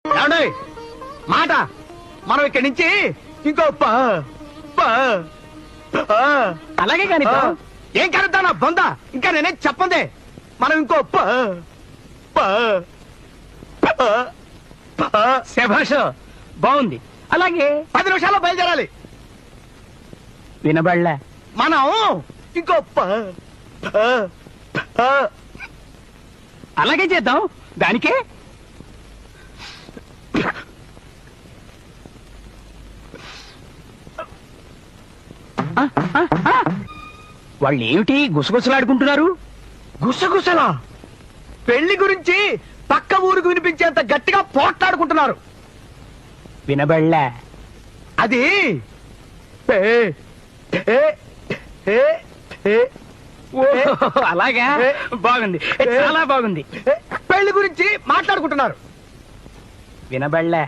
ఏమండి మాట మనం ఇక్కడి నుంచి ఇంకో అలాగే కాని ఏం కలుద్దా నా బొంద ఇంకా నేనేం చెప్పందే మనం ఇంకో శభాష్ బాగుంది. అలాగే 10 నిమిషాల్లో బయలుదేరాలి. వినబడలే. మనం ఇంకో అలాగే చేద్దాం. దానికే వాళ్ళు ఏమిటి గుసగుసలాడుకుంటున్నారు? గుసగుసలా పెళ్లి గురించి పక్క ఊరికి వినిపించేంత గట్టిగా పోట్లాడుకుంటున్నారు. వినబడలే. అది అలాగా బాగుంది, చాలా బాగుంది. పెళ్లి గురించి మాట్లాడుకుంటున్నారు. వినబడలే.